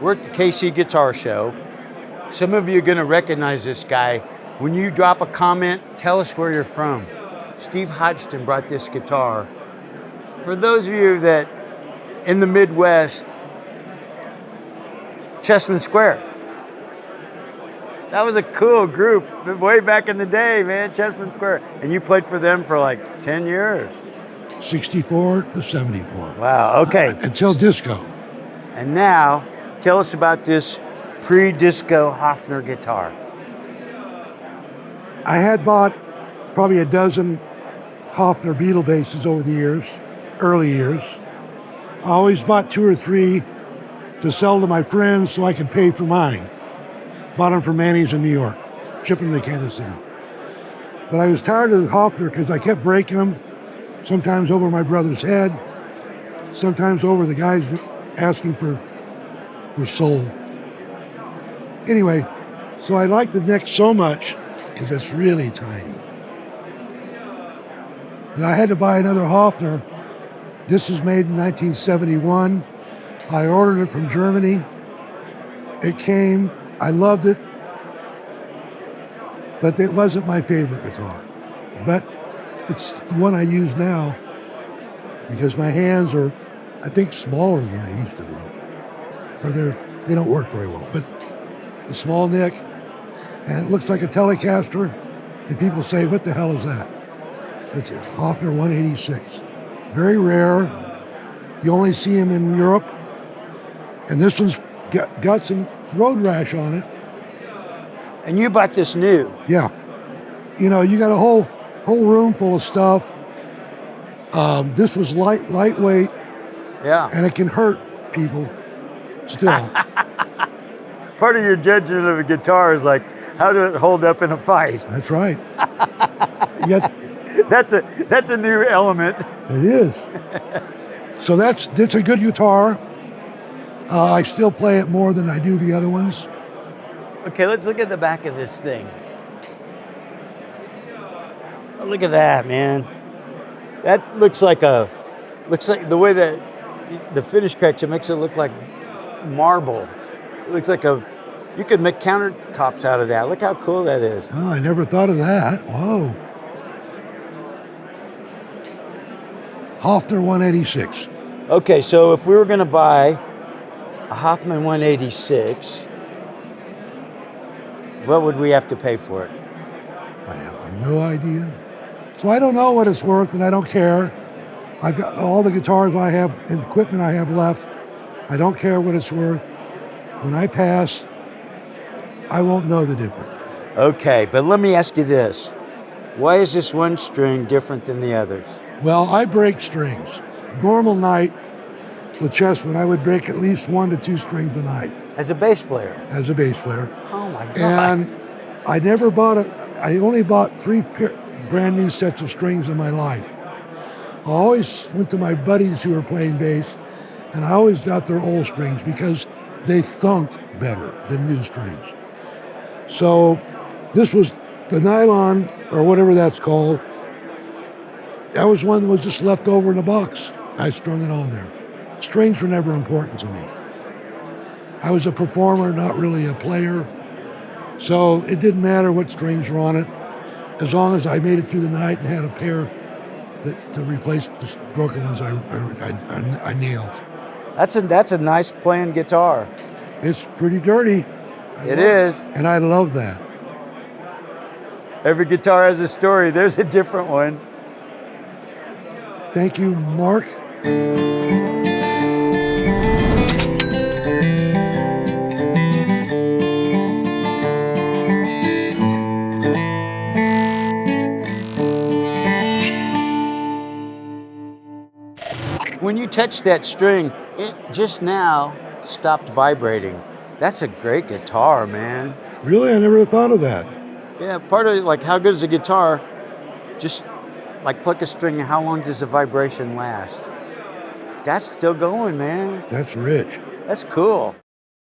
We're at the KC Guitar Show. Some of you are going to recognize this guy. When you drop a comment, tell us where you're from. Steve Hodgdon brought this guitar. For those of you that in the Midwest, Chessman Square. That was a cool group way back in the day, man, Chessman Square. And you played for them for like 10 years. 64 to 74. Wow, okay. Until disco. And now, tell us about this pre-disco Hofner guitar. I had bought probably a dozen Hofner Beetle basses over the years, early years. I always bought 2 or 3 to sell to my friends so I could pay for mine. Bought them from Manny's in New York, shipping them to Kansas City. But I was tired of the Hofner because I kept breaking them, sometimes over my brother's head, sometimes over the guys asking for soul. Anyway, so I like the neck so much because it's really tiny. And I had to buy another Hofner. This was made in 1971. I ordered it from Germany. It came, I loved it, but it wasn't my favorite guitar. But it's the one I use now because my hands are, I think, smaller than they used to be. Or they don't work very well. But the small neck, and it looks like a Telecaster, and people say, what the hell is that? It's a Hofner 186. Very rare. You only see them in Europe. And this one's got some road rash on it. And you bought this new. Yeah. You know, you got a whole room full of stuff. This was lightweight. Yeah. And it can hurt people still. Part of your judgment of a guitar is like, how did it hold up in a fight? That's right. Yet, That's a new element. it is. So that's a good guitar. I still play it more than I do the other ones. Okay, let's look at the back of this thing. Oh, look at that, man. That looks like the way that the finish cracks, it makes it look like marble. It looks like you could make countertops out of that. Look how cool that is. Oh, I never thought of that. Whoa. Hofner 186. Okay, so if we were going to buy a Hoffman 186, what would we have to pay for it? I have no idea. So I don't know what it's worth, and I don't care. I've got all the guitars I have and equipment I have left. I don't care what it's worth. When I pass, I won't know the difference. Okay, but let me ask you this. Why is this one string different than the others? Well, I break strings. Normal night with Chessman, I would break at least 1 to 2 strings a night. As a bass player? As a bass player. Oh my God. And I never I only bought 3 brand new sets of strings in my life. I always went to my buddies who were playing bass, and I always got their old strings because they thunk better than new strings. So this was the nylon, or whatever that's called. That was one that was just left over in a box. I strung it on there. Strings were never important to me. I was a performer, not really a player. So it didn't matter what strings were on it, as long as I made it through the night and had a pair to replace the broken ones I nailed. That's a nice playing guitar. It's pretty dirty. It is. And I love that. Every guitar has a story. There's a different one. Thank you, Mark. When you touch that string, it just now stopped vibrating. That's a great guitar, man. Really? I never thought of that. Yeah, part of like how good is a guitar? Just like pluck a string, how long does the vibration last? That's still going, man. That's rich. That's cool.